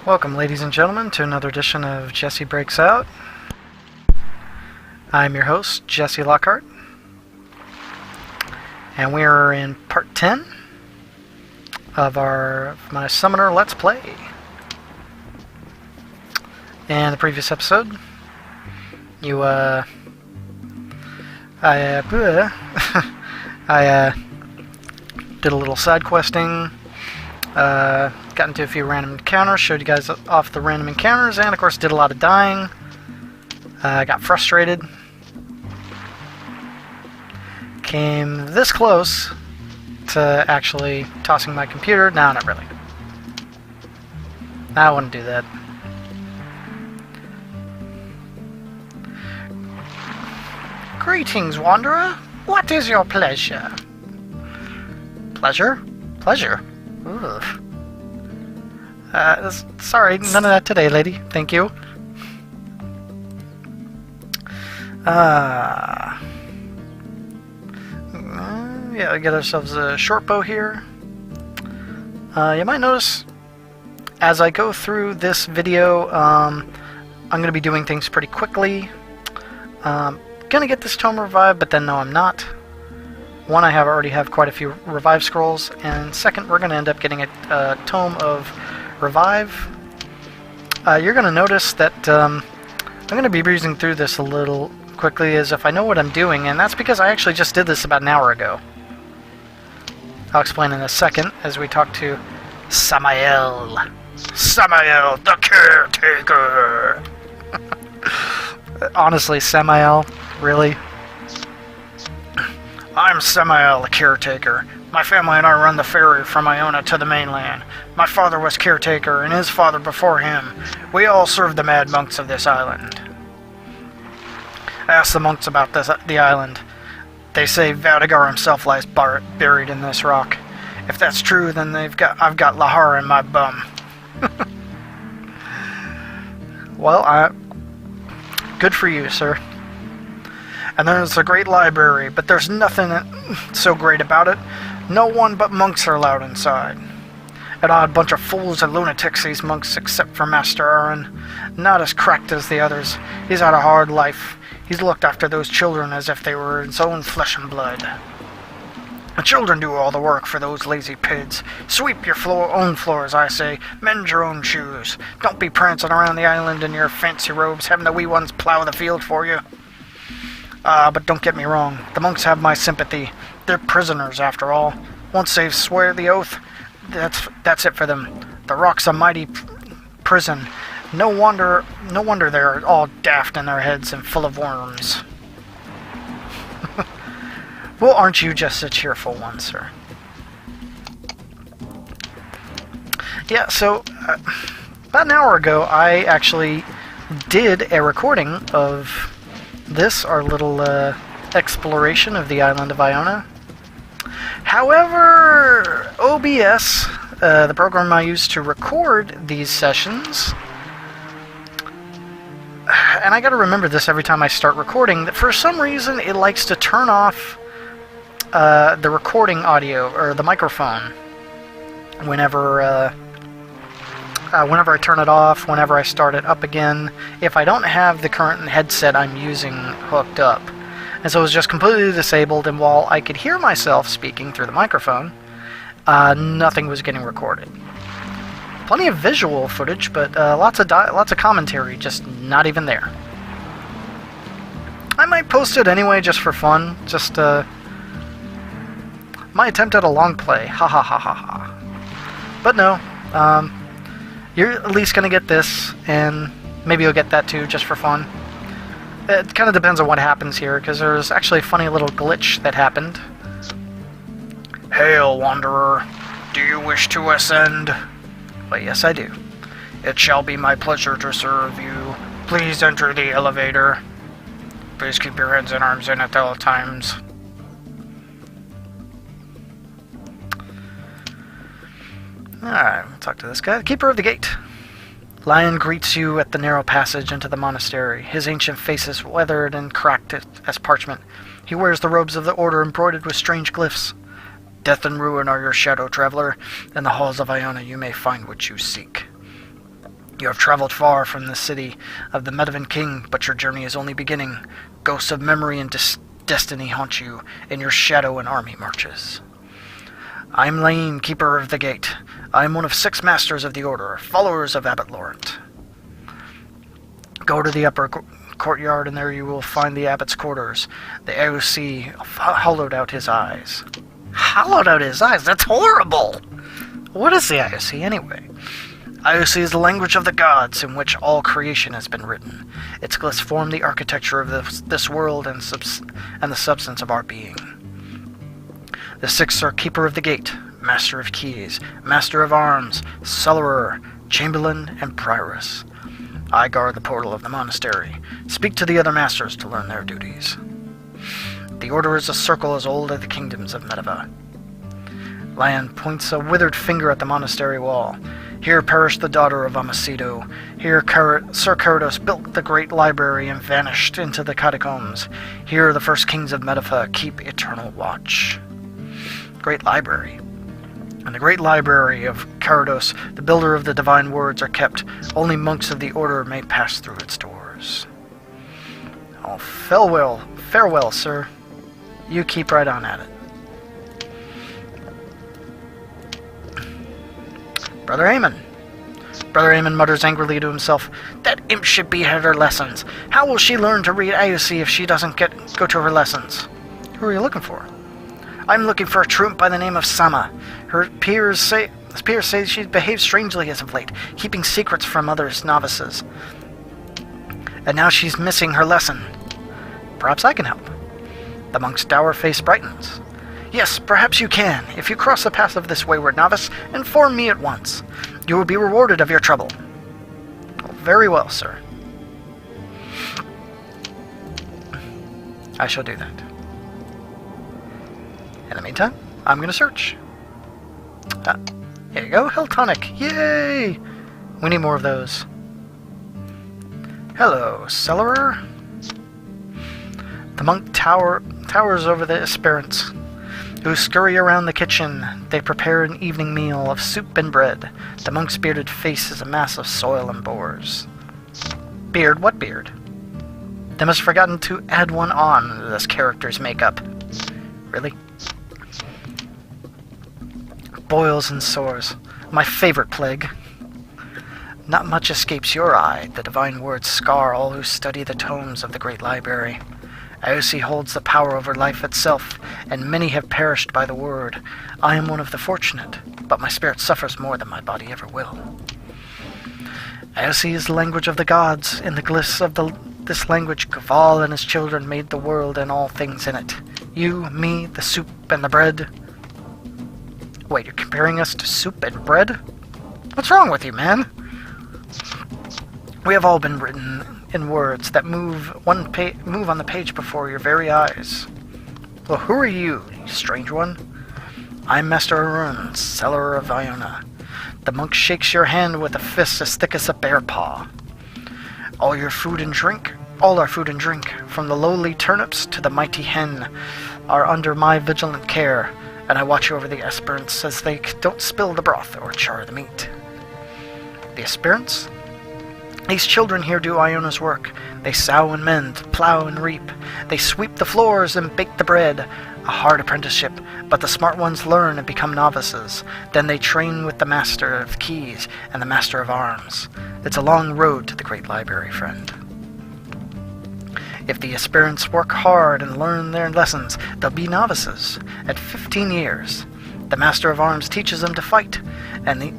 Welcome, ladies and gentlemen, to another edition of Jessie Breaks Out. I'm your host, Jessie Lockhart, and we are in part 10 of my Summoner Let's Play. In the previous episode, I did a little side questing. Got into a few random encounters, showed you guys off the random encounters, and of course did a lot of dying. Got frustrated. Came this close to actually tossing my computer. No, not really. I wouldn't do that. Greetings, Wanderer. What is your pleasure? Pleasure? Pleasure? Ugh. Sorry, none of that today, lady. Thank you. Yeah, we get ourselves a short bow here. You might notice as I go through this video, I'm going to be doing things pretty quickly. Gonna get this tome revived, but then no, I'm not. One, I already have quite a few revive scrolls, and second, we're going to end up getting a tome of revive. You're going to notice that I'm going to be breezing through this a little quickly as if I know what I'm doing, and that's because I actually just did this about an hour ago. I'll explain in a second as we talk to Samael. Samael, the caretaker! Honestly, Samael, really? I'm Samael, the caretaker. My family and I run the ferry from Iona to the mainland. My father was caretaker, and his father before him. We all serve the mad monks of this island. I asked the monks about the island. They say Vadigar himself lies buried in this rock. If that's true, then I've got Lockhart in my bum. Well, good for you, sir. And there's a great library, but there's nothing so great about it. No one but monks are allowed inside. An odd bunch of fools and lunatics, these monks, except for Master Aaron. Not as cracked as the others. He's had a hard life. He's looked after those children as if they were his own flesh and blood. The children do all the work for those lazy pigs. Sweep your own floors, I say. Mend your own shoes. Don't be prancing around the island in your fancy robes, having the wee ones plow the field for you. But don't get me wrong, the monks have my sympathy. They're prisoners, after all. Once they swear the oath, that's it for them. The rock's a mighty prison. No wonder they're all daft in their heads and full of worms. Well, aren't you just a cheerful one, sir? Yeah, so, about an hour ago, I actually did a recording of this, our little exploration of the island of Iona. However, OBS, the program I use to record these sessions, and I gotta remember this every time I start recording, that for some reason it likes to turn off the recording audio, or the microphone, whenever I turn it off, whenever I start it up again, if I don't have the current headset I'm using hooked up. And so it was just completely disabled, and while I could hear myself speaking through the microphone, nothing was getting recorded. Plenty of visual footage, but lots of commentary, just not even there. I might post it anyway, just for fun, just my attempt at a long play, ha ha ha ha ha. But no, you're at least going to get this, and maybe you'll get that too, just for fun. It kind of depends on what happens here, because there's actually a funny little glitch that happened. Hail, Wanderer. Do you wish to ascend? Well, yes, I do. It shall be my pleasure to serve you. Please enter the elevator. Please keep your heads and arms in at all times. Alright, we'll talk to this guy. The keeper of the gate. Lion greets you at the narrow passage into the monastery. His ancient face is weathered and cracked as parchment. He wears the robes of the order embroidered with strange glyphs. Death and ruin are your shadow, traveler. In the halls of Iona you may find what you seek. You have traveled far from the city of the Metalium King, but your journey is only beginning. Ghosts of memory and destiny haunt you in your shadow and army marches. I am Lane, keeper of the gate. I am one of 6 masters of the order, followers of Abbot Laurent. Go to the upper courtyard, and there you will find the abbot's quarters. The AOC hollowed out his eyes. Hollowed out his eyes? That's horrible! What is the IOC, anyway? IOC is the language of the gods, in which all creation has been written. Its glyphs form the architecture of this world and the substance of our being. The 6 are Keeper of the Gate, Master of Keys, Master of Arms, Cellarer, Chamberlain, and Prioress. I guard the portal of the monastery. Speak to the other masters to learn their duties. The order is a circle as old as the kingdoms of Mediva. Lan points a withered finger at the monastery wall. Here perished the daughter of Amasido. Here Sir Carados built the great library and vanished into the catacombs. Here the first kings of Mediva keep eternal watch. Great library. In the great library of Carados, the builder of the divine words are kept. Only monks of the order may pass through its doors. Oh, farewell, sir. You keep right on at it. Brother Eamon. Brother Eamon mutters angrily to himself, "That imp should be at her lessons. How will she learn to read AOC if she doesn't go to her lessons?" Who are you looking for? I'm looking for a truant by the name of Sama. Her peers say she behaves strangely as of late, keeping secrets from others novices. And now she's missing her lesson. Perhaps I can help. The monk's dour face brightens. Yes, perhaps you can. If you cross the path of this wayward novice, inform me at once. You will be rewarded of your trouble. Oh, very well, sir. I shall do that. In the meantime, I'm going to search. Here you go, Hell Tonic. Yay! We need more of those. Hello, Cellarer. The monk towers over the aspirants, who scurry around the kitchen. They prepare an evening meal of soup and bread. The monk's bearded face is a mass of soil and boars. Beard? What beard? They must have forgotten to add one on to this character's makeup. Really? Boils and sores. My favorite plague. Not much escapes your eye. The divine words scar all who study the tomes of the great library. AOC holds the power over life itself, and many have perished by the word. I am one of the fortunate, but my spirit suffers more than my body ever will. AOC is the language of the gods. In the glyphs of this language, Gaval and his children made the world and all things in it. You, me, the soup, and the bread. Wait, you're comparing us to soup and bread? What's wrong with you, man? We have all been written in words that move on the page before your very eyes. Well, who are you, strange one? I'm Master Arun, Cellarer of Iona. The monk shakes your hand with a fist as thick as a bear paw. All our food and drink, from the lowly turnips to the mighty hen, are under my vigilant care, and I watch over the aspirants as they don't spill the broth or char the meat. The aspirants? These children here do Iona's work. They sow and mend, plow and reap. They sweep the floors and bake the bread. A hard apprenticeship, but the smart ones learn and become novices. Then they train with the Master of Keys and the Master of Arms. It's a long road to the great library, friend. If the aspirants work hard and learn their lessons, they'll be novices. At 15 years, the Master of Arms teaches them to fight, and the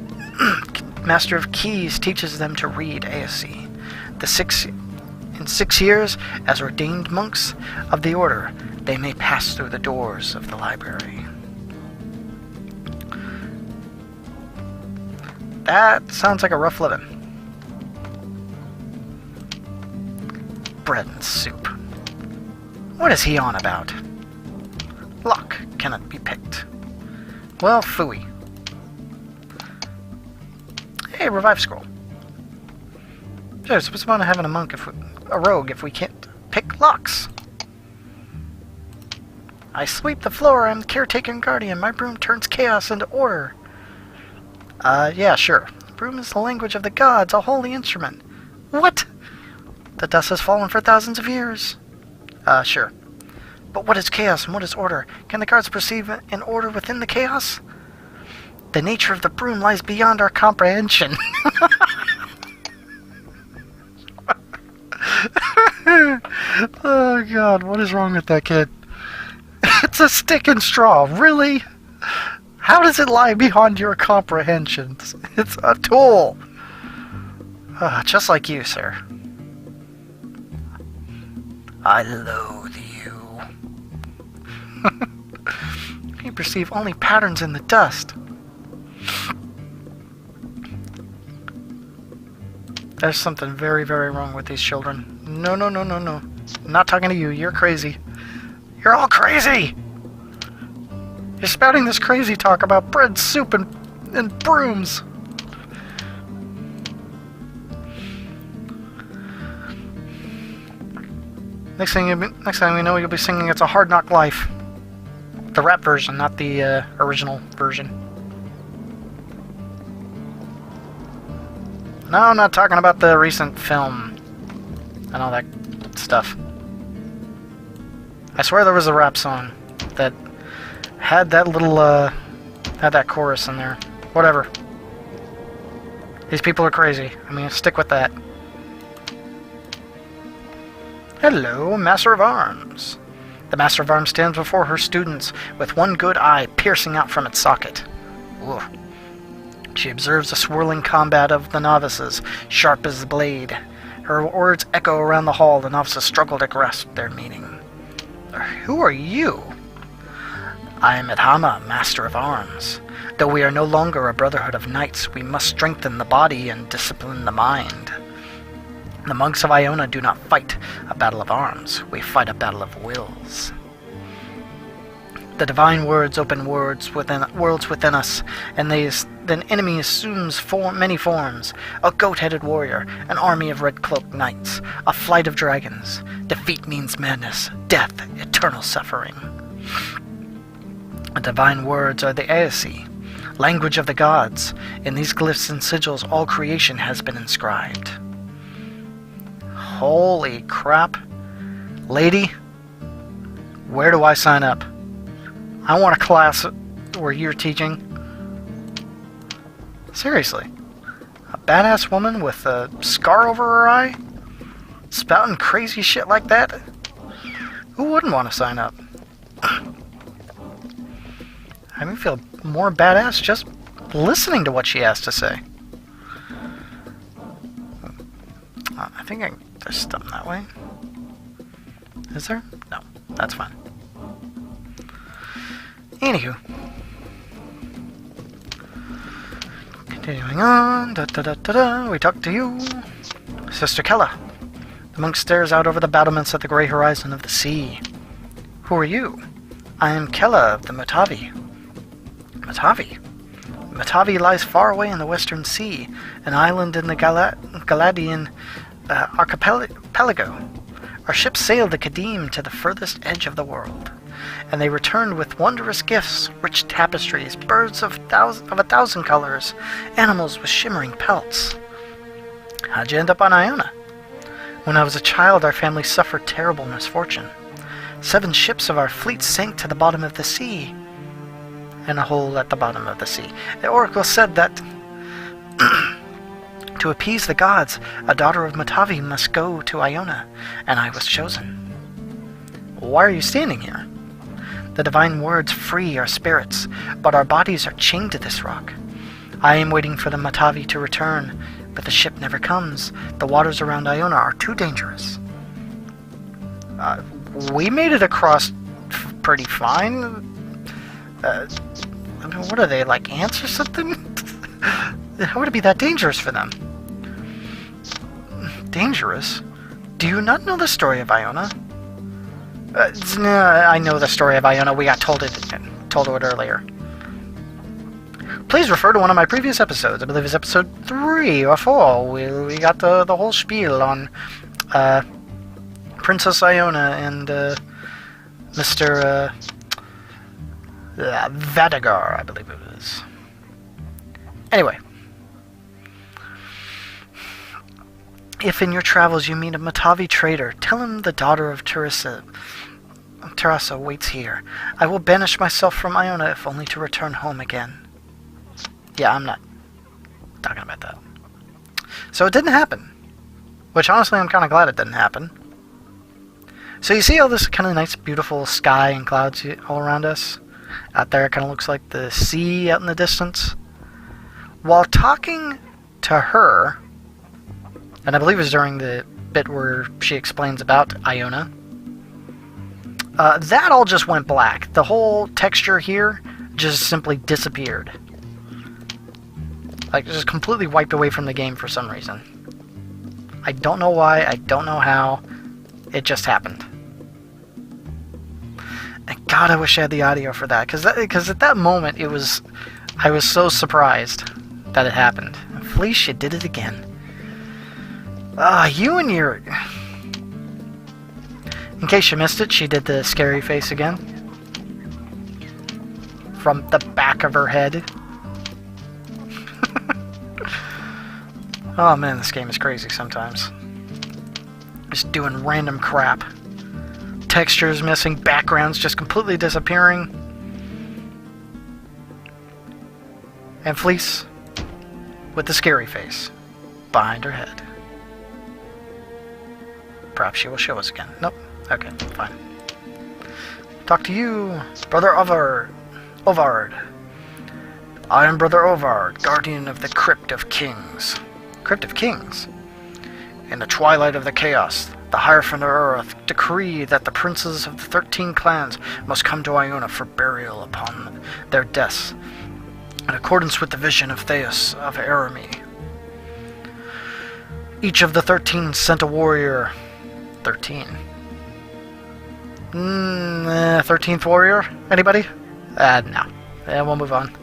Master of Keys teaches them to read ASC. In 6 years, as ordained monks of the order, they may pass through the doors of the library. That sounds like a rough living. Bread and soup. What is he on about? Lock cannot be picked. Well, phooey. Hey, revive scroll. Sure, so what's the point of having a rogue if we can't pick locks? I sweep the floor. I'm the caretaker and guardian. My broom turns chaos into order. Yeah, sure. broom is the language of the gods, a holy instrument. What? The dust has fallen for thousands of years. Sure. But what is chaos and what is order? Can the gods perceive an order within the chaos? The nature of the broom lies beyond our comprehension. Oh god, what is wrong with that kid? It's a stick and straw, really? How does it lie beyond your comprehensions? It's a tool. Just like you, sir. I loathe you. You perceive only patterns in the dust. There's something very, very wrong with these children. No, no, no, no, no. I'm not talking to you. You're crazy. You're all crazy! You're spouting this crazy talk about bread, soup, and brooms. Next thing we know, you'll be singing "It's a Hard Knock Life." The rap version, not the original version. No, I'm not talking about the recent film and all that stuff. I swear there was a rap song that had that little, had that chorus in there. Whatever. These people are crazy. I'm gonna stick with that. Hello, Master of Arms. The Master of Arms stands before her students with one good eye piercing out from its socket. Ooh. She observes the swirling combat of the novices, sharp as the blade. Her words echo around the hall. The novices struggle to grasp their meaning. Who are you? I am Adhama, Master of Arms. Though we are no longer a brotherhood of knights, we must strengthen the body and discipline the mind. The monks of Iona do not fight a battle of arms. We fight a battle of wills. The divine words open worlds within us, and an enemy assumes many forms. A goat-headed warrior, an army of red-cloaked knights, a flight of dragons. Defeat means madness, death, eternal suffering. The divine words are the Aesi, language of the gods. In these glyphs and sigils, all creation has been inscribed. Holy crap. Lady, where do I sign up? I want a class where you're teaching. Seriously. A badass woman with a scar over her eye? Spouting crazy shit like that? Who wouldn't want to sign up? I mean, feel more badass just listening to what she has to say. I think there's something that way. Is there? No, that's fine. Anywho. Continuing on. We talk to you. Sister Kella. The monk stares out over the battlements at the grey horizon of the sea. Who are you? I am Kella of the Matavi. Matavi? Matavi lies far away in the Western Sea, an island in the Galadian archipelago. Our ship sailed the Kadim to the furthest edge of the world, and they returned with wondrous gifts, rich tapestries, birds of a thousand colors, animals with shimmering pelts. How'd you end up on Iona? When I was a child, our family suffered terrible misfortune. 7 ships of our fleet sank to the bottom of the sea, in a hole at the bottom of the sea. The oracle said that to appease the gods, a daughter of Matavi must go to Iona, and I was chosen. Why are you standing here? The divine words free our spirits, but our bodies are chained to this rock. I am waiting for the Matavi to return, but the ship never comes. The waters around Iona are too dangerous. We made it across pretty fine. I mean, what are they, like ants or something? How would it be that dangerous for them? Dangerous? Do you not know the story of Iona? I know the story of Iona. We got told it earlier. Please refer to one of my previous episodes. I believe it's episode 3 or 4. We got the whole spiel on Princess Iona and Mr. Vadagar, I believe it is. Anyway. If in your travels you meet a Matavi trader, tell him the daughter of Teresa waits here. I will banish myself from Iona if only to return home again. Yeah, I'm not talking about that. So it didn't happen. Which honestly I'm kind of glad it didn't happen. So you see all this kind of nice beautiful sky and clouds all around us? Out there it kind of looks like the sea out in the distance. While talking to her, and I believe it was during the bit where she explains about Iona, that all just went black. The whole texture here just simply disappeared. Like, just completely wiped away from the game for some reason. I don't know why, I don't know how. It just happened. And God, I wish I had the audio for that, because at that moment, I was so surprised that it happened. And Felice, you did it again. You and your... In case you missed it, she did the scary face again. From the back of her head. Oh man, this game is crazy sometimes. Just doing random crap. Textures missing, backgrounds just completely disappearing. And Felice with the scary face behind her head. Perhaps she will show us again. Nope. Okay, fine. Talk to you, Brother Ovard. I am Brother Ovard, guardian of the Crypt of Kings. Crypt of Kings? In the twilight of the chaos, the Hierophant of Earth decree that the princes of the 13 clans must come to Iona for burial upon their deaths, in accordance with the vision of Theus of Arami. Each of the 13 sent a warrior. 13. 13th warrior? Anybody? No. We'll move on.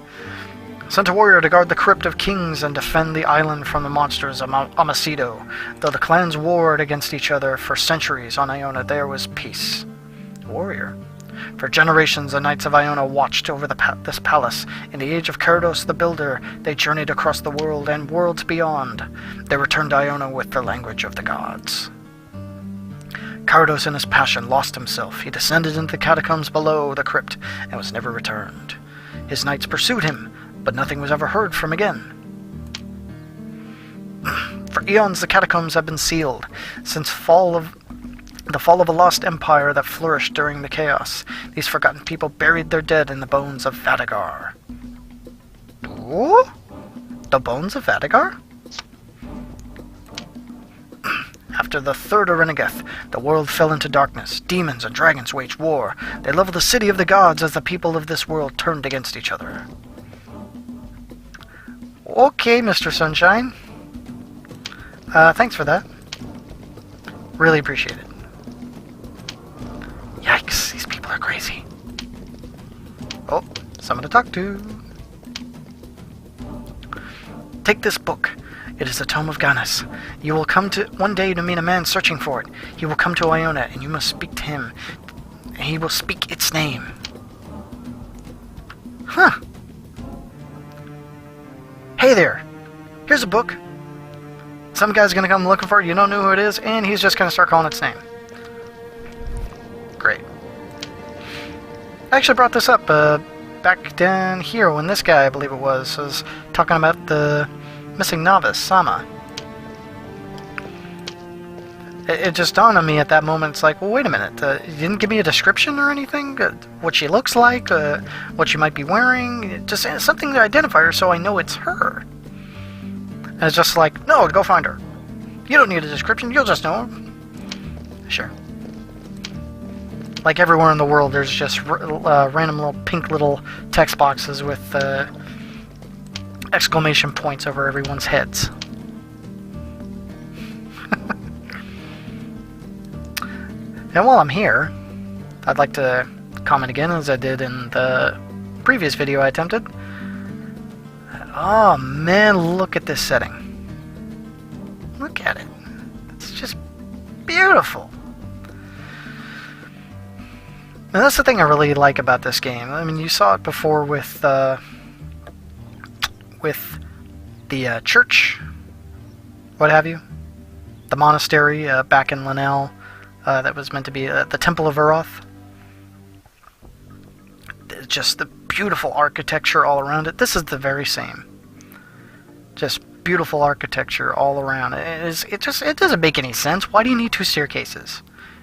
Sent a warrior to guard the Crypt of Kings and defend the island from the monsters of Amacido. Though the clans warred against each other for centuries on Iona, there was peace. Warrior? For generations, the Knights of Iona watched over this palace. In the age of Carados the Builder, they journeyed across the world and worlds beyond. They returned to Iona with the language of the gods. Carados in his passion lost himself. He descended into the catacombs below the crypt and was never returned. His knights pursued him, but nothing was ever heard from again. For eons the catacombs have been sealed, since the fall of a lost empire that flourished during the chaos. These forgotten people buried their dead in the bones of Vadagar. Ooh? The bones of Vadagar? After the Third Arenegeth, the world fell into darkness. Demons and dragons waged war. They leveled the city of the gods as the people of this world turned against each other. Okay, Mr. Sunshine. Thanks for that. Really appreciate it. Yikes, these people are crazy. Oh, someone to talk to. Take this book. It is the Tome of Ganas. You will come to one day to meet a man searching for it. He will come to Iona, and you must speak to him. He will speak its name. Huh. Hey there. Here's a book. Some guy's gonna come looking for it. You don't know who it is, and he's just gonna start calling its name. Great. I actually brought this up back down here when this guy, I believe it was talking about the missing novice, Sama. It just dawned on me at that moment, it's like, well, wait a minute, you didn't give me a description or anything? What she looks like, what she might be wearing, just something to identify her so I know it's her. And it's just like, no, go find her. You don't need a description, you'll just know her. Sure. Like everywhere in the world, there's just random little pink little text boxes with exclamation points over everyone's heads. And while I'm here, I'd like to comment again, as I did in the previous video I attempted. Oh man, look at this setting. Look at it. It's just beautiful. And that's the thing I really like about this game. I mean, you saw it before with the church, what have you. the monastery back in Linnell that was meant to be the Temple of Uroth. Just the beautiful architecture all around it. This is the very same. Just beautiful architecture all around. It doesn't make any sense. Why do you need 2 staircases?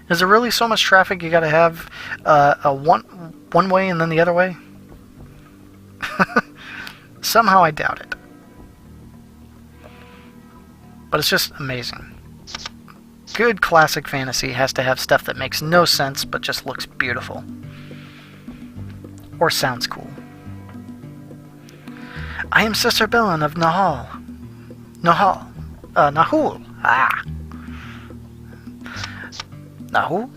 Is there really so much traffic you gotta have one way and then the other way? Somehow I doubt it. But it's just amazing. Good classic fantasy has to have stuff that makes no sense but just looks beautiful. Or sounds cool. I am Sister Bellin of Nahul. Nahul. Nahul?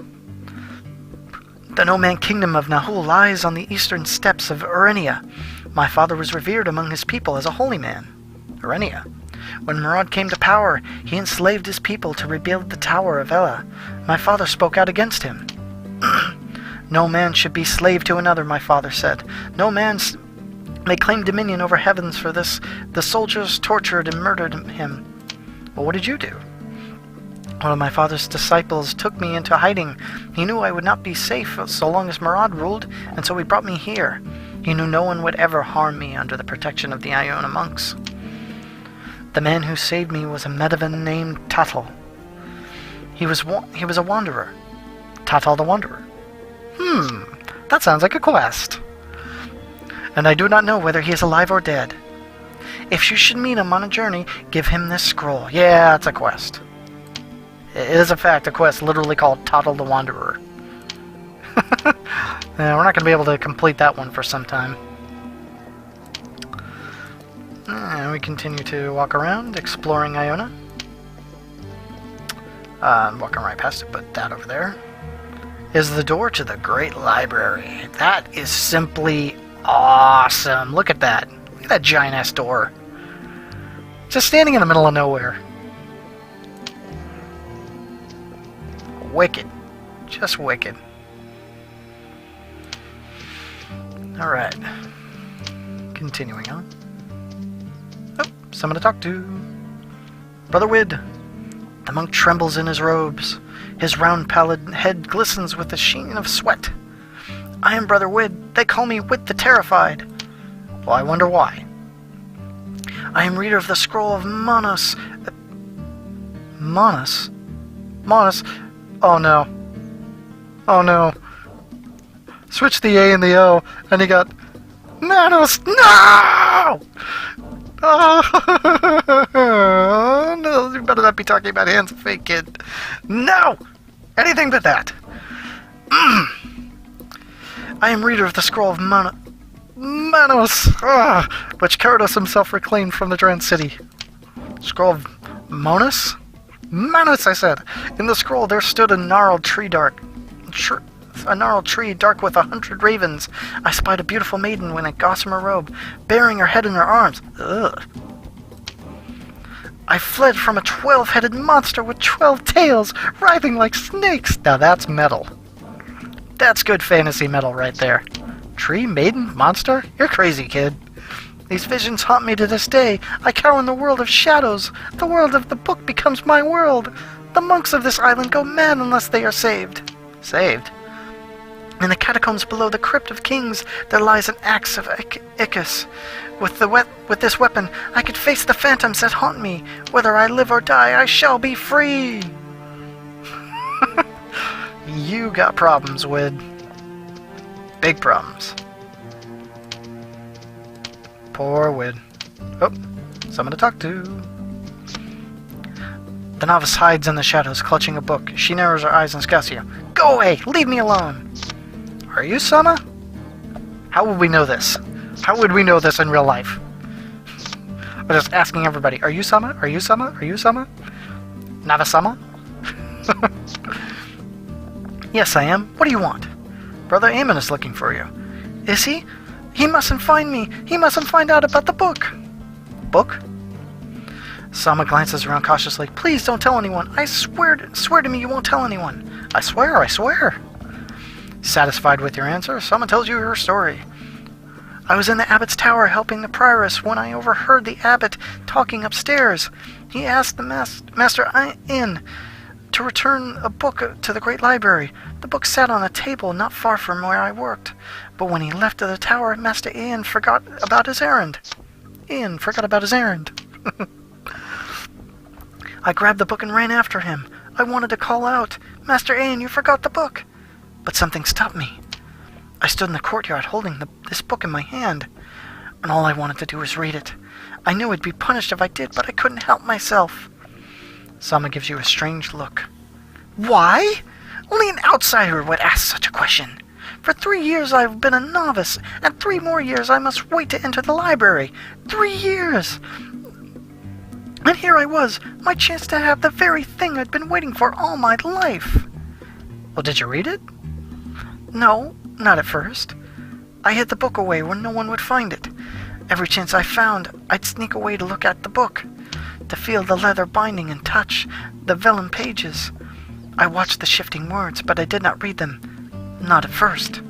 The no-man kingdom of Nahul lies on the eastern steppes of Urenia. My father was revered among his people as a holy man. Urenia. When Murad came to power, he enslaved his people to rebuild the Tower of Ella. My father spoke out against him. No man should be slave to another, my father said. No man may claim dominion over heavens for this. The soldiers tortured and murdered him. Well, what did you do? One of my father's disciples took me into hiding. He knew I would not be safe so long as Murad ruled, and so he brought me here. He knew no one would ever harm me under the protection of the Iona monks. The man who saved me was a Medivan named Tatal. He was a wanderer. Tatal the Wanderer. That sounds like a quest. And I do not know whether he is alive or dead. If you should meet him on a journey, give him this scroll. Yeah, it's a quest. It is, in fact, a quest literally called Tatal the Wanderer. We're not going to be able to complete that one for some time. And we continue to walk around, exploring Iona. Walking right past it, but that over there is the door to the Great Library. That is simply awesome. Look at that. Look at that giant-ass door. Just standing in the middle of nowhere. Wicked. Just wicked. Alright. Continuing on. Oh, someone to talk to. Brother Wid. The monk trembles in his robes. His round pallid head glistens with a sheen of sweat. I am Brother Wid. They call me Wid the Terrified. Well, I wonder why. I am reader of the scroll of Monos. Monos? Monos? Oh no. Oh no. Switch the A and the O, and he got... Manos! No! Oh, no, you better not be talking about hands of fate, kid. No! Anything but that. I am reader of the scroll of Manos, which Karados himself reclaimed from the Drowned City. Scroll of Monos? Manos, I said. In the scroll there stood a gnarled tree dark with 100 ravens. I spied a beautiful maiden in a gossamer robe, bearing her head in her arms. Ugh. I fled from a 12-headed monster with 12 tails, writhing like snakes. Now that's metal. That's good fantasy metal right there. Tree, maiden, monster? You're crazy, kid. These visions haunt me to this day. I cower in the world of shadows. The world of the book becomes my world. The monks of this island go mad unless they are saved. Saved? In the catacombs below the Crypt of Kings, there lies an axe of Icus. With this weapon, I could face the phantoms that haunt me. Whether I live or die, I shall be free. You got problems, Wid. Big problems. Poor Wid. Oh, someone to talk to. The novice hides in the shadows, clutching a book. She narrows her eyes and scowls at you. Go away! Leave me alone! Are you Sama? How would we know this? How would we know this in real life? I'm just asking everybody, are you Sama? Are you Sama? Are you Sama? Nava-sama? Yes, I am. What do you want? Brother Amon is looking for you. Is he? He mustn't find me. He mustn't find out about the book. Book? Sama glances around cautiously. Please don't tell anyone. I swear to me you won't tell anyone. I swear. Satisfied with your answer, Sama tells you her story. I was in the abbot's tower helping the prioress when I overheard the abbot talking upstairs. He asked the Master Ion to return a book to the great library. The book sat on a table not far from where I worked. But when he left the tower, Master Ion forgot about his errand. I grabbed the book and ran after him. I wanted to call out, "Master Ion, you forgot the book!" But something stopped me. I stood in the courtyard holding this book in my hand, and all I wanted to do was read it. I knew I'd be punished if I did, but I couldn't help myself. Sama gives you a strange look. Why? Only an outsider would ask such a question. For 3 years I've been a novice, and 3 more years I must wait to enter the library. 3 years! And here I was, my chance to have the very thing I'd been waiting for all my life. Well, did you read it? No, not at first. I hid the book away where no one would find it. Every chance I found, I'd sneak away to look at the book, to feel the leather binding and touch the vellum pages. I watched the shifting words, but I did not read them. Not at first.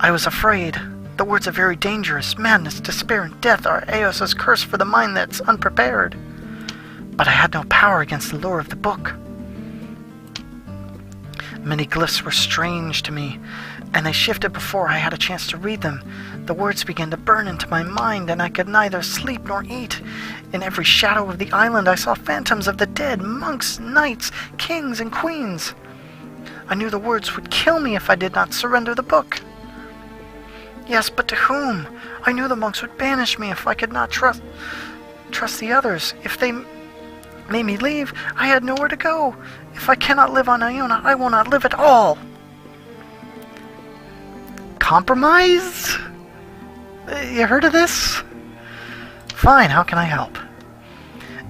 I was afraid. The words are very dangerous. Madness, despair, and death are Eos's curse for the mind that's unprepared. But I had no power against the lure of the book. Many glyphs were strange to me, and they shifted before I had a chance to read them. The words began to burn into my mind, and I could neither sleep nor eat. In every shadow of the island I saw phantoms of the dead, monks, knights, kings, and queens. I knew the words would kill me if I did not surrender the book. Yes, but to whom? I knew the monks would banish me if I could not trust the others. If they made me leave, I had nowhere to go. If I cannot live on Iona, I will not live at all. Compromise? You heard of this? Fine, how can I help?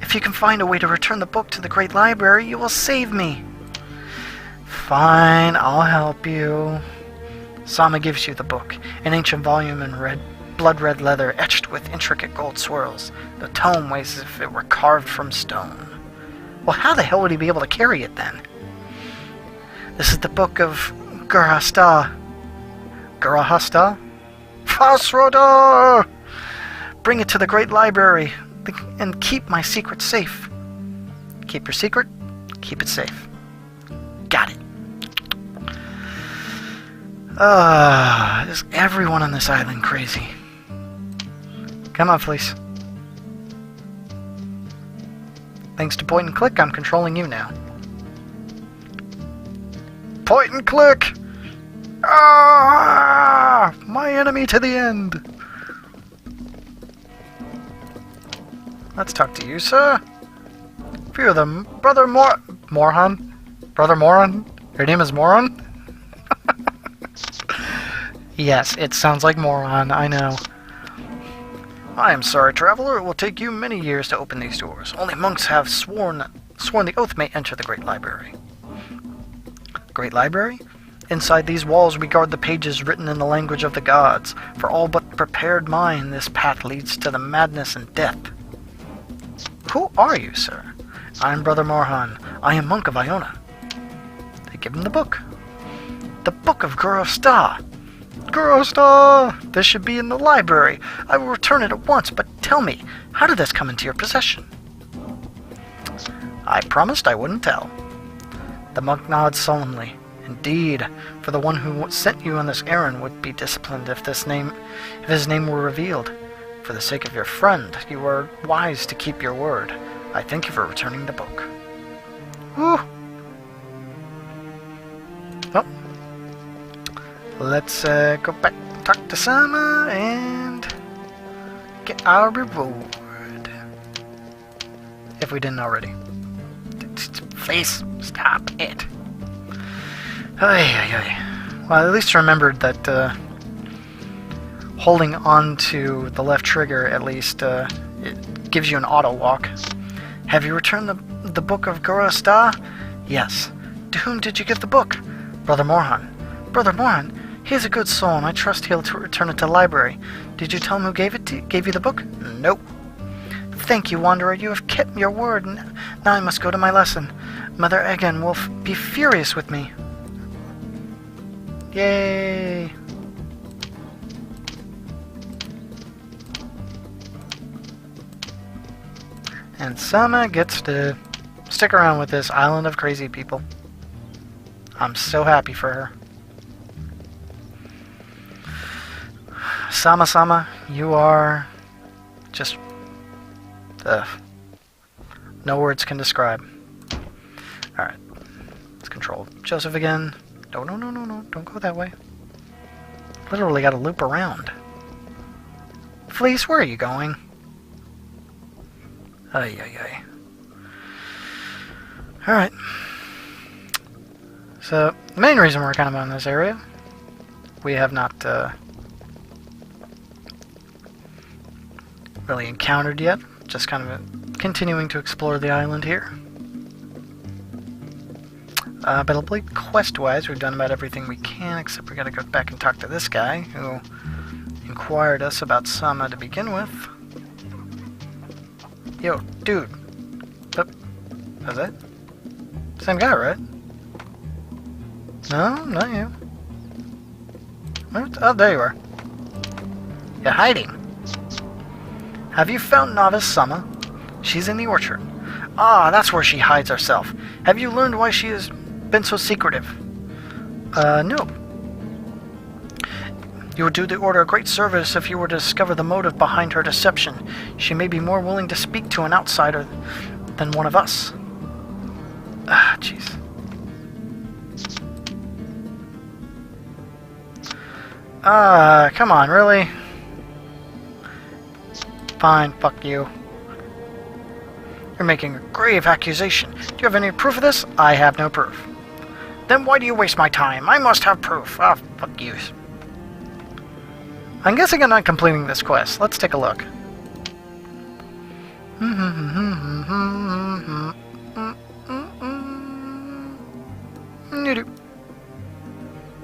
If you can find a way to return the book to the great library, you will save me. Fine, I'll help you. Sama gives you the book, an ancient volume in blood-red leather etched with intricate gold swirls. The tome weighs as if it were carved from stone. Well, how the hell would he be able to carry it then? This is the book of Gurhasta. Gurhasta? Fasroda! Bring it to the great library and keep my secret safe. Keep your secret, keep it safe. Got it. Is everyone on this island crazy? Come on, please. Thanks to point and click, I'm controlling you now. Point and click! Ah! My enemy to the end! Let's talk to you, sir. If you're the Brother Moron? Brother Moron? Your name is Moron? Yes, it sounds like moron, I know. I am sorry, traveler. It will take you many years to open these doors. Only monks have sworn the oath may enter the Great Library. Great Library? Inside these walls we guard the pages written in the language of the gods. For all but prepared mind, this path leads to the madness and death. Who are you, sir? I am Brother Morhan. I am monk of Iona. They give him the book. The Book of Gurhasta. Gurhasta! This should be in the library. I will return it at once, but tell me, how did this come into your possession? I promised I wouldn't tell. The monk nods solemnly. Indeed, for the one who sent you on this errand would be disciplined if his name were revealed. For the sake of your friend, you were wise to keep your word. I thank you for returning the book. Whew. Well, let's go back, talk to Sama, and get our reward. If we didn't already. Please, stop it. Well, at least remembered that holding on to the left trigger, at least, it gives you an auto walk. Have you returned the Book of Gurhasta? Yes. To whom did you give the book? Brother Morhan. Brother Morhan? He's a good soul, and I trust he'll return it to the library. Did you tell him who gave you the book? Nope. Thank you, Wanderer. You have kept your word. Now I must go to my lesson. Mother Egan will be furious with me. Yay! And Sama gets to stick around with this island of crazy people. I'm so happy for her. Sama, you are just... no words can describe. Alright. Let's control Joseph again. No. Don't go that way. Literally gotta loop around. Fleece, where are you going? Ay. Alright. So, the main reason we're kind of on this area, we have not really encountered yet. Just kind of continuing to explore the island here. But I believe quest-wise, we've done about everything we can, except we gotta go back and talk to this guy, who inquired us about Sama to begin with. Yo, dude. Is that? Same guy, right? No, not you. Oh, there you are. You're hiding. Have you found Novice Sama? She's in the orchard. Ah, that's where she hides herself. Have you learned why she has been so secretive? No. You would do the Order a great service if you were to discover the motive behind her deception. She may be more willing to speak to an outsider than one of us. Ah, jeez. Come on, really? Fine, fuck you. You're making a grave accusation. Do you have any proof of this? I have no proof. Then why do you waste my time? I must have proof. Ah, fuck you. I'm guessing I'm not completing this quest. Let's take a look.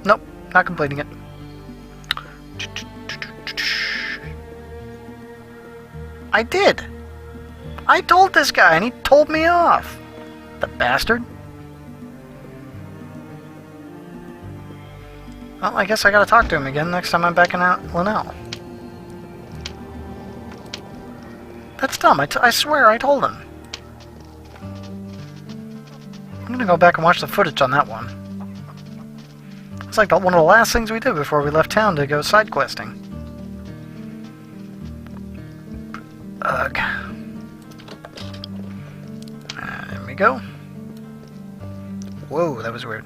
Nope, not completing it. I did! I told this guy and he told me off! The bastard. Well, I guess I gotta talk to him again next time I'm back in Linnell. That's dumb. I swear I told him. I'm gonna go back and watch the footage on that one. It's like one of the last things we did before we left town to go side questing. Ugh. There we go. Whoa, that was weird.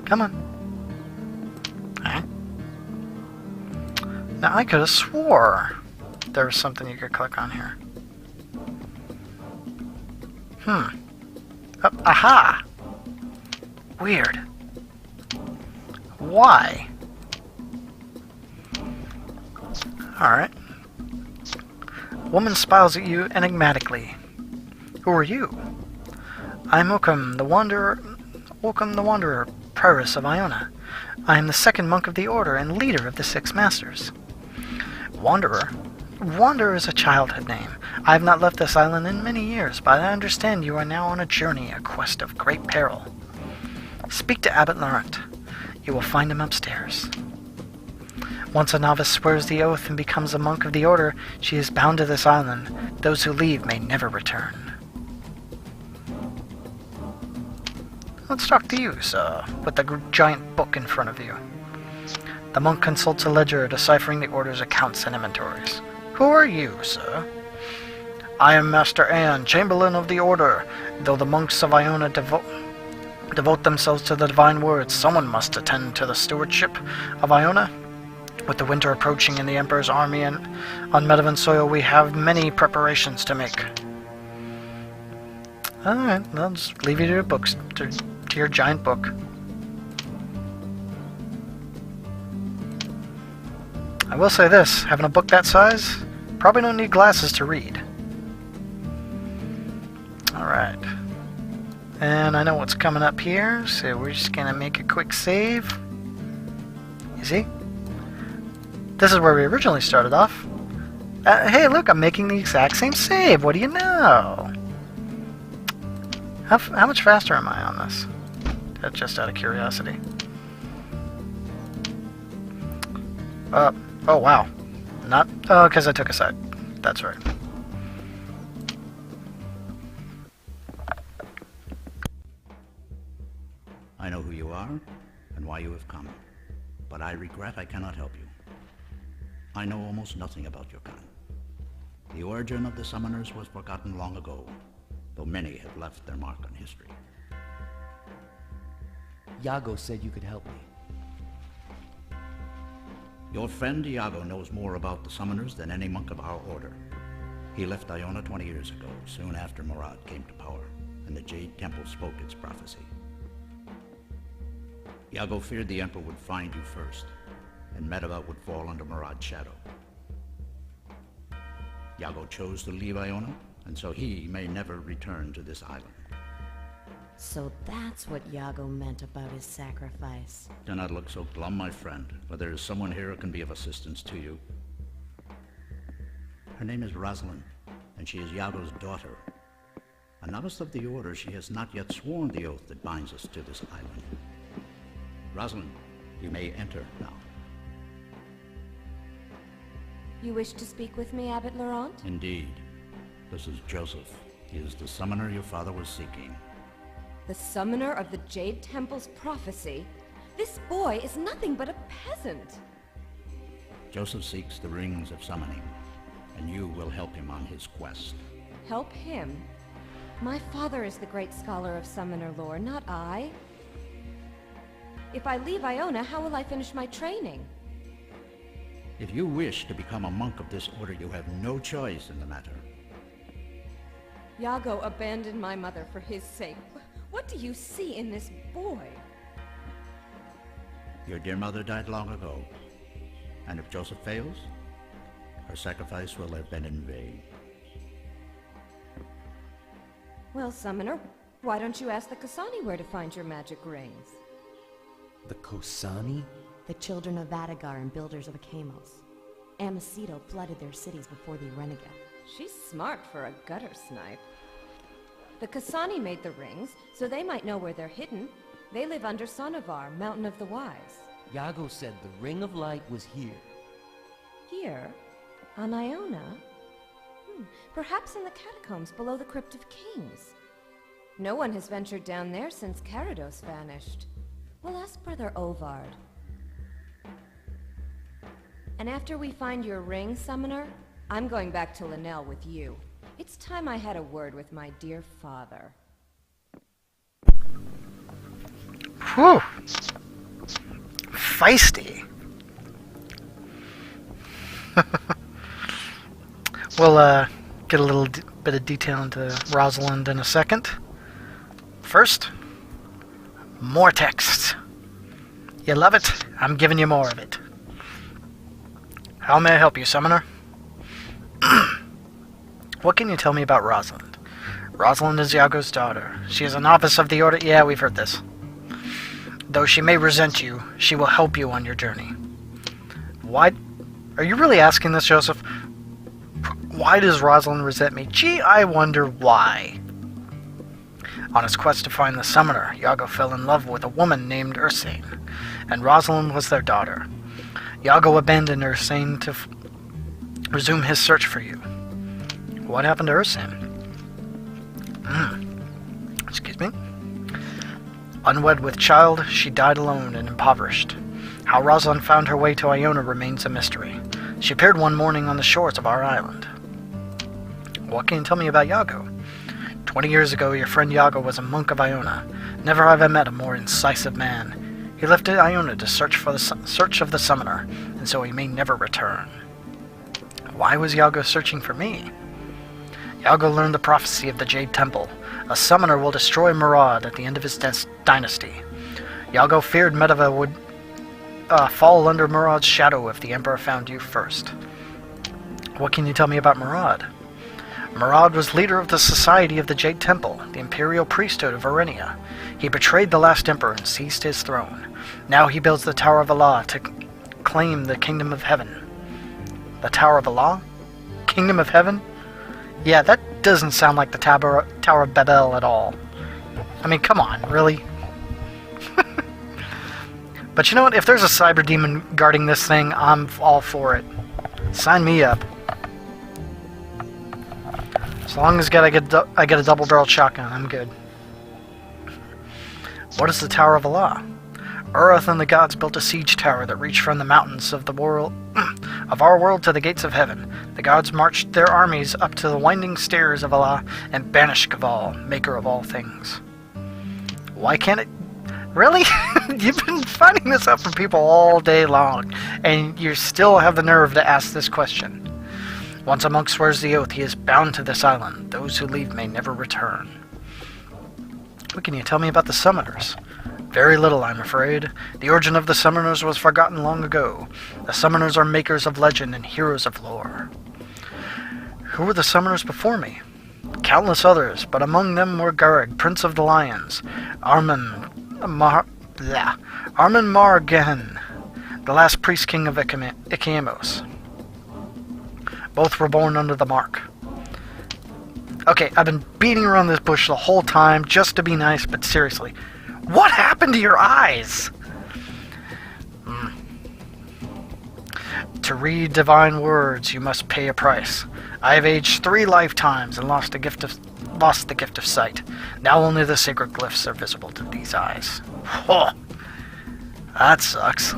Come on. Alright. Now I could have swore there was something you could click on here. Aha! Weird. Why? Alright. Woman smiles at you enigmatically. Who are you? I'm Oakham the Wanderer, Prioress of Iona. I am the second monk of the Order and leader of the Six Masters. Wanderer? Wanderer is a childhood name. I have not left this island in many years, but I understand you are now on a journey, a quest of great peril. Speak to Abbot Laurent. You will find him upstairs. Once a novice swears the oath and becomes a monk of the Order, she is bound to this island. Those who leave may never return. Let's talk to you, sir, with the giant book in front of you. The monk consults a ledger deciphering the Order's accounts and inventories. Who are you, sir? I am Master Anne, Chamberlain of the Order. Though the monks of Iona devote themselves to the divine words, someone must attend to the stewardship of Iona. With the winter approaching and the Emperor's army on Metalium soil, we have many preparations to make. Alright, I'll just leave you to your books, to your giant book. I will say this, having a book that size, probably don't need glasses to read. Alright. And I know what's coming up here, so we're just gonna make a quick save. You see? This is where we originally started off. Hey, look, I'm making the exact same save. What do you know? How much faster am I on this? Just out of curiosity. Oh, wow. Not... Oh, because I took a side That's right. I know who you are and why you have come, but I regret I cannot help you. I know almost nothing about your kind. The origin of the summoners was forgotten long ago, though many have left their mark on history. Iago said you could help me. Your friend Iago knows more about the summoners than any monk of our order. He left Iona 20 years ago, soon after Murad came to power, and the Jade Temple spoke its prophecy. Iago feared the Emperor would find you first, and Medava would fall under Murad's shadow. Iago chose to leave Iona, and so he may never return to this island. So that's what Iago meant about his sacrifice. Do not look so glum, my friend, for there is someone here who can be of assistance to you. Her name is Rosalind, and she is Iago's daughter. A novice of the Order, she has not yet sworn the oath that binds us to this island. Rosalind, you may enter now. You wish to speak with me, Abbot Laurent? Indeed. This is Joseph. He is the summoner your father was seeking. The summoner of the Jade Temple's prophecy? This boy is nothing but a peasant. Joseph seeks the rings of summoning, and you will help him on his quest. Help him? My father is the great scholar of summoner lore, not I. If I leave Iona, how will I finish my training? If you wish to become a monk of this order, you have no choice in the matter. Iago abandoned my mother for his sake. What do you see in this boy? Your dear mother died long ago, and if Joseph fails, her sacrifice will have been in vain. Well, Summoner, why don't you ask the Kasani where to find your magic rings? The Kosani? The children of Vadagar and builders of Akamos. Amacito flooded their cities before the renegade. She's smart for a gutter snipe. The Kasani made the rings, so they might know where they're hidden. They live under Sonovar, Mountain of the Wise. Iago said the Ring of Light was here. Here? On Iona? Perhaps in the catacombs below the Crypt of Kings. No one has ventured down there since Carados vanished. We'll ask Brother Ovard. And after we find your ring, Summoner, I'm going back to Linnell with you. It's time I had a word with my dear father. Whew. Feisty. We'll get a little bit of detail into Rosalind in a second. First, more text. You love it? I'm giving you more of it. How may I help you, Summoner? What can you tell me about Rosalind? Rosalind is Iago's daughter. She is a novice of the Order. Yeah, we've heard this. Though she may resent you, she will help you on your journey. Why? Are you really asking this, Joseph? Why does Rosalind resent me? Gee, I wonder why. On his quest to find the Summoner, Iago fell in love with a woman named Ursine, and Rosalind was their daughter. Iago abandoned Ursine to resume his search for you. What happened to Ursine? Excuse me? Unwed with child, she died alone and impoverished. How Rosalind found her way to Iona remains a mystery. She appeared one morning on the shores of our island. What can you tell me about Iago? 20 years ago, your friend Iago was a monk of Iona. Never have I met a more incisive man. He left Iona to search of the Summoner, and so he may never return. Why was Iago searching for me? Iago learned the prophecy of the Jade Temple. A Summoner will destroy Murad at the end of his dynasty. Iago feared Medava would fall under Murad's shadow if the Emperor found you first. What can you tell me about Murad? Murad was leader of the Society of the Jade Temple, the imperial priesthood of Arenia. He betrayed the last emperor and seized his throne. Now he builds the Tower of Allah to claim the Kingdom of Heaven. The Tower of Allah? Kingdom of Heaven? Yeah, that doesn't sound like the Tower of Babel at all. I mean, come on, really? But you know what? If there's a cyber demon guarding this thing, I'm all for it. Sign me up. As long as I get a double-barreled shotgun, I'm good. What is the Tower of Allah? Urth and the gods built a siege tower that reached from the mountains of the world, of our world to the gates of heaven. The gods marched their armies up to the winding stairs of Allah and banished Kaval, maker of all things. Why can't it... Really? You've been finding this out from people all day long, and you still have the nerve to ask this question. Once a monk swears the oath, he is bound to this island. Those who leave may never return. What can you tell me about the summoners? Very little, I'm afraid. The origin of the summoners was forgotten long ago. The summoners are makers of legend and heroes of lore. Who were the summoners before me? Countless others, but among them were Garrig, Prince of the Lions, Armin Margen, the last priest king of Icaemos. Both were born under the mark. Okay, I've been beating around this bush the whole time just to be nice, but seriously, what happened to your eyes? To read divine words, you must pay a price. I have aged 3 lifetimes and lost the gift of sight. Now only the sacred glyphs are visible to these eyes. Oh, that sucks.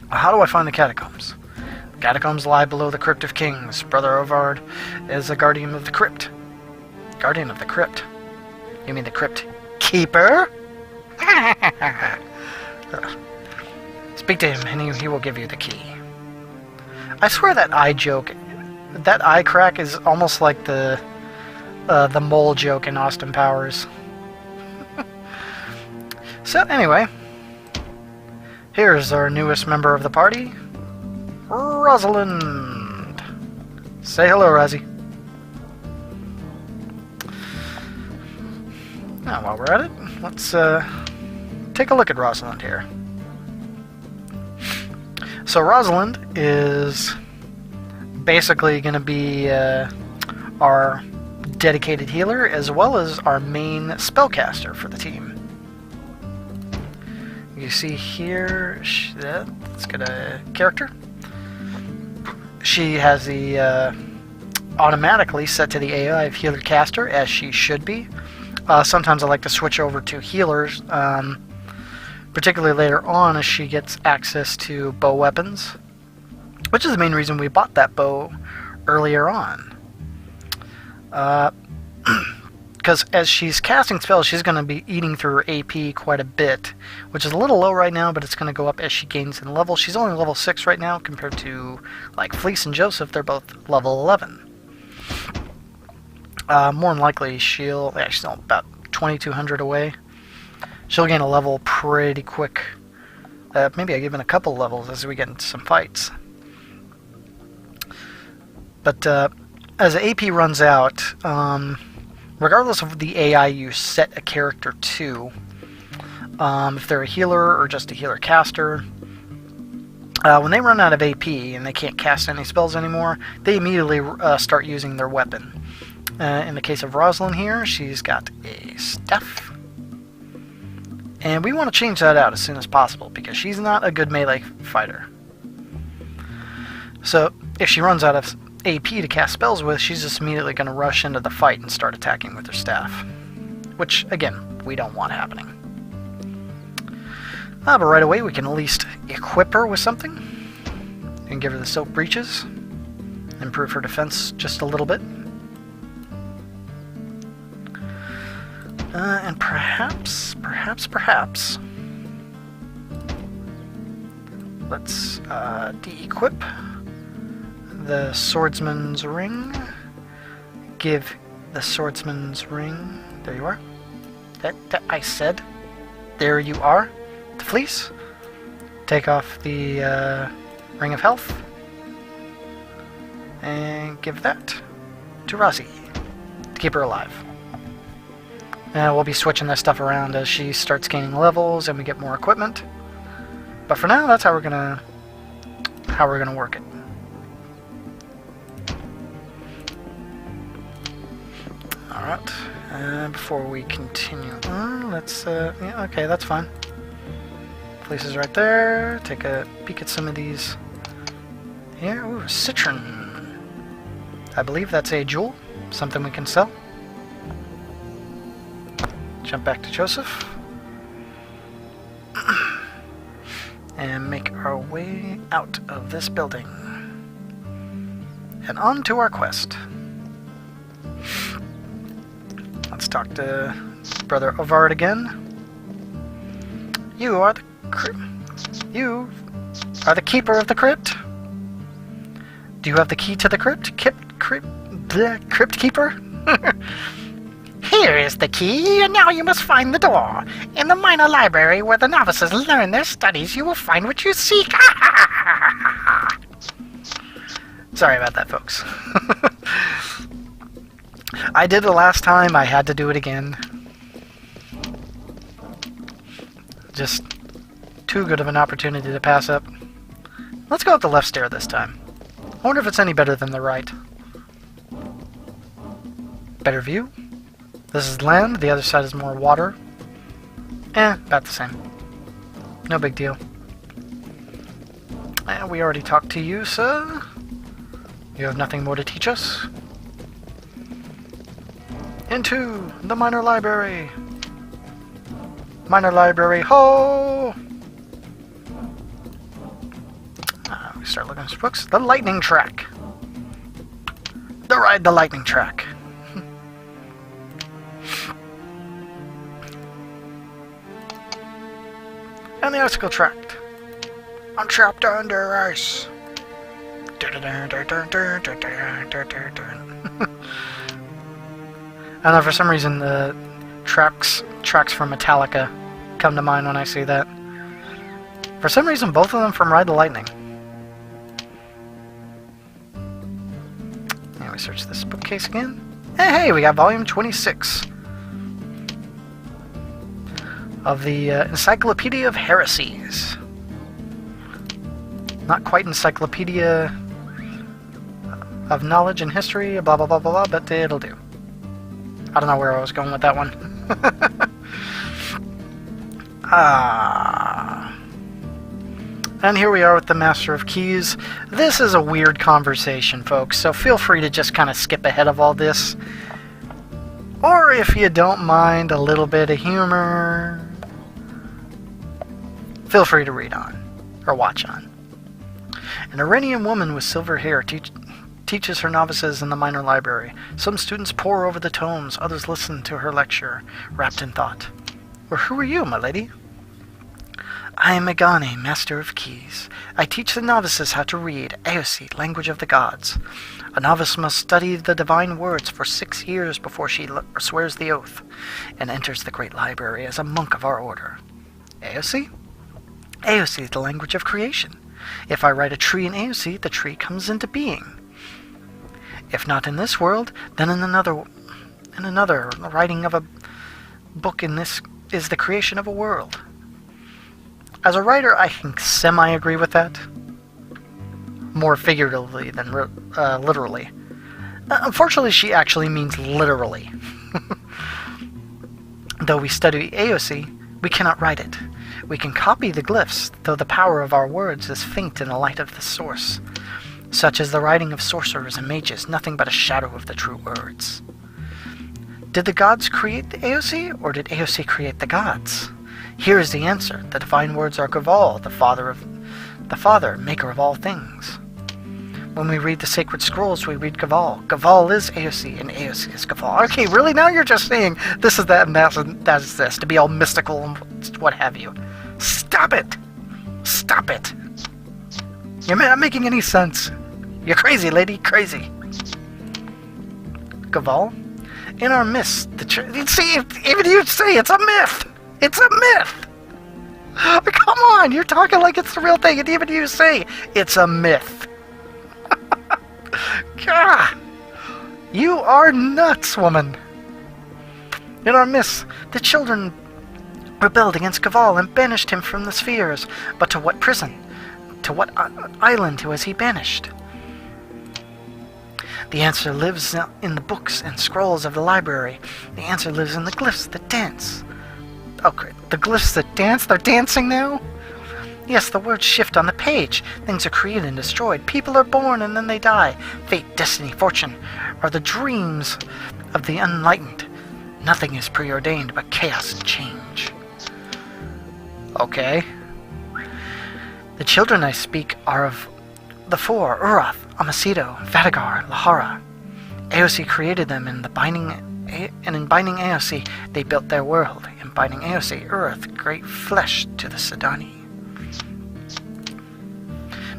How do I find the catacombs? The catacombs lie below the Crypt of Kings. Brother Ovard is the guardian of the crypt. Guardian of the crypt? You mean the crypt keeper? Speak to him and he will give you the key. I swear that eye joke, that eye crack is almost like the mole joke in Austin Powers. So anyway, here's our newest member of the party, Rosalind. Say hello, Rosie. Now, while we're at it, let's take a look at Rosalind here. So Rosalind is basically going to be our dedicated healer as well as our main spellcaster for the team. You see here, let's get a character. She has the automatically set to the AI of healer caster, as she should be. Sometimes I like to switch over to healers, particularly later on as she gets access to bow weapons, which is the main reason we bought that bow earlier on. Because as she's casting spells, she's going to be eating through her AP quite a bit, which is a little low right now, but it's going to go up as she gains in level. She's only level 6 right now compared to like Fleece and Joseph. They're both level 11. More than likely she's about 2,200 away. She'll gain a level pretty quick. Maybe I give it a couple levels as we get into some fights. But as the AP runs out, regardless of the AI you set a character to, if they're a healer or just a healer caster, when they run out of AP and they can't cast any spells anymore, they immediately start using their weapon. In the case of Rosalind here, she's got a staff. And we want to change that out as soon as possible because she's not a good melee fighter. So if she runs out of AP to cast spells with, she's just immediately going to rush into the fight and start attacking with her staff. Which, again, we don't want happening. But right away we can at least equip her with something. And give her the silk breeches. Improve her defense just a little bit. And perhaps, let's de-equip the swordsman's ring. Give the swordsman's ring. There you are. That I said. There you are. The fleece. Take off the ring of health. And give that to Rosie to keep her alive. We'll be switching this stuff around as she starts gaining levels and we get more equipment. But for now, that's how we're gonna work it. All right. Before we continue on, let's. Yeah, okay, that's fine. Places right there. Take a peek at some of these. Here, ooh, citron. I believe that's a jewel. Something we can sell. Jump back to Joseph. And make our way out of this building. And on to our quest. Let's talk to Brother Ovard again. You are the keeper of the crypt. Do you have the key to the crypt? Crypt keeper? Here is the key, and now you must find the door. In the minor library where the novices learn their studies, you will find what you seek. Sorry about that, folks. I did it last time, I had to do it again. Just too good of an opportunity to pass up. Let's go up the left stair this time. I wonder if it's any better than the right. Better view. This is land, the other side is more water. About the same. No big deal. And we already talked to you, sir. You have nothing more to teach us? Into the minor library. Minor library, ho! We start looking at books. The lightning track. Ride the lightning track. And the icicle tract. I'm trapped under ice. I don't know, for some reason the tracks from Metallica come to mind when I see that. For some reason, both of them from Ride the Lightning. And we search this bookcase again. Hey, we got volume 26 of the Encyclopedia of Heresies. Not quite Encyclopedia of Knowledge and History, blah blah blah blah blah, but it'll do. I don't know where I was going with that one. And here we are with the Master of Keys. This is a weird conversation, folks, so feel free to just kind of skip ahead of all this. Or if you don't mind a little bit of humor, feel free to read on, or watch on. An Iranian woman with silver hair teaches her novices in the minor library. Some students pore over the tomes, others listen to her lecture, wrapped in thought. Well, who are you, my lady? I am Megane, Master of Keys. I teach the novices how to read Aosi, language of the gods. A novice must study the divine words for 6 years before she swears the oath, and enters the great library as a monk of our order. Aosi? Aosi is the language of creation. If I write a tree in Aosi, the tree comes into being. If not in this world, then in another, the writing of a book in this is the creation of a world. As a writer, I can semi-agree with that. More figuratively than literally. Unfortunately, she actually means literally. Though we study Aosi, we cannot write it. We can copy the glyphs, though the power of our words is faint in the light of the source. Such as the writing of sorcerers and mages, nothing but a shadow of the true words. Did the gods create the Aosi, or did Aosi create the gods? Here is the answer. The divine words are Gaval, the Father, maker of all things. When we read the sacred scrolls, we read Gaval. Gaval is Aosi, and Aosi is Gaval. Okay, really? Now you're just saying this is that and that is this, to be all mystical and what have you. Stop it! Stop it! You're not making any sense. You're crazy, lady, crazy. Gaval? In our myths, see, even you say it's a myth! It's a myth! Come on, you're talking like it's the real thing, and even you say it's a myth. God, you are nuts, woman. In our myths, the children rebelled against Gaval and banished him from the spheres. But to what prison? To what island was he banished? The answer lives in the books and scrolls of the library. The answer lives in the glyphs that dance. Oh, great. The glyphs that dance? They're dancing now? Yes, the words shift on the page. Things are created and destroyed. People are born and then they die. Fate, destiny, fortune are the dreams of the unenlightened. Nothing is preordained but chaos and change. Okay. The children I speak are of the four: Urath, Amasido, Vadagar, Lahara. Aosi created them in binding Aosi, they built their world. In binding Aosi, Earth, great flesh to the Sidani.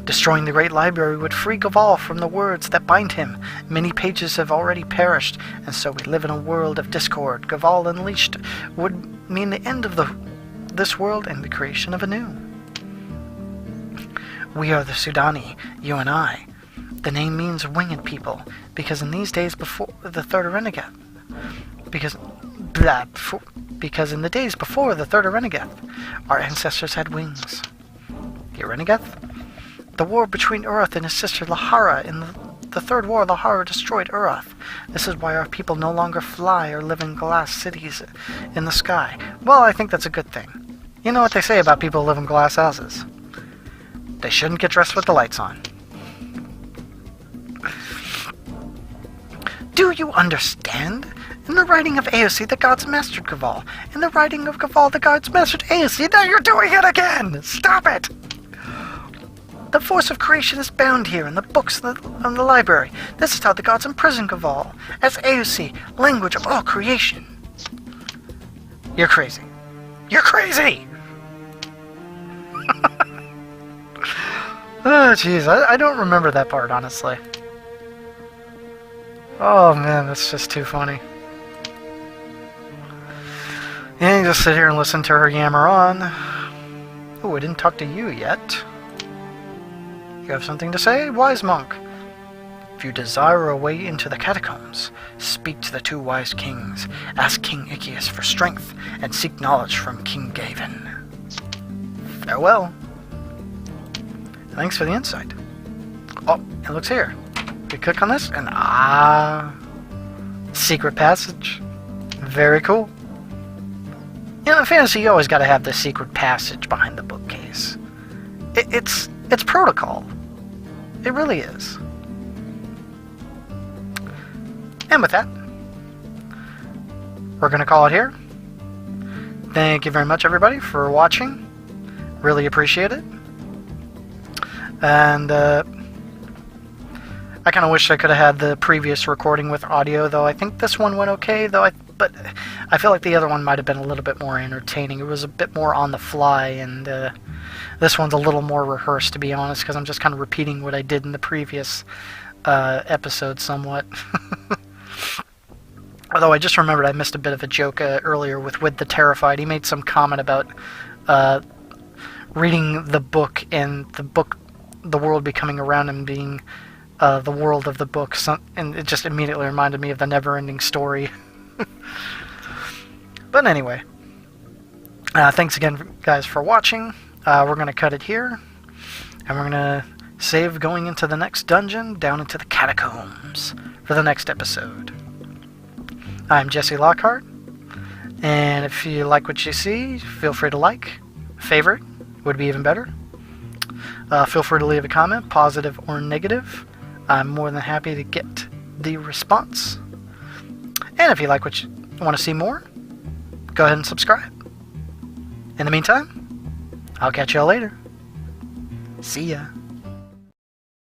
Destroying the Great Library would free Gaval from the words that bind him. Many pages have already perished, and so we live in a world of discord. Gaval unleashed would mean the end of this world and the creation of a new. We are the Sudani, you and I. The name means winged people, because in these days before the Third Renegade, because in the days before the Third Renegade, our ancestors had wings. The Renegade? The war between Urath and his sister Lahara. In the Third War, Lahara destroyed Urath. This is why our people no longer fly or live in glass cities in the sky. Well, I think that's a good thing. You know what they say about people who live in glass houses? They shouldn't get dressed with the lights on. Do you understand? In the writing of Aosi, the gods mastered Gaval. In the writing of Gaval, the gods mastered Aosi. Now you're doing it again! Stop it! The force of creation is bound here in the books in the library. This is how the gods imprison Gaval. As Aosi, language of all creation. You're crazy. You're crazy! Oh, jeez. I don't remember that part, honestly. Oh, man, that's just too funny. Yeah, you just sit here and listen to her yammer on. Oh, I didn't talk to you yet. You have something to say, wise monk? If you desire a way into the catacombs, speak to the two wise kings, ask King Ichius for strength, and seek knowledge from King Gavin. Farewell. Thanks for the insight. Oh, and looks here. We click on this, and secret passage. Very cool. You know, in fantasy, you always got to have this secret passage behind the bookcase. It's protocol. It really is. And with that, we're going to call it here. Thank you very much, everybody, for watching. Really appreciate it. And I kind of wish I could have had the previous recording with audio, though I think this one went okay, but I feel like the other one might have been a little bit more entertaining. It was a bit more on the fly, and this one's a little more rehearsed, to be honest, because I'm just kind of repeating what I did in the previous episode somewhat. Although I just remembered I missed a bit of a joke earlier with the Terrified. He made some comment about reading the book and the world becoming around him being the world of the book, and it just immediately reminded me of the never-ending story. But anyway, thanks again, guys, for watching. We're going to cut it here, and we're going to save going into the next dungeon, down into the catacombs, for the next episode. I'm Jessie Lockhart, and if you like what you see, feel free to like, favorite, would be even better. Feel free to leave a comment, positive or negative. I'm more than happy to get the response. And if you like what you want to see more, go ahead and subscribe. In the meantime, I'll catch y'all later. See ya.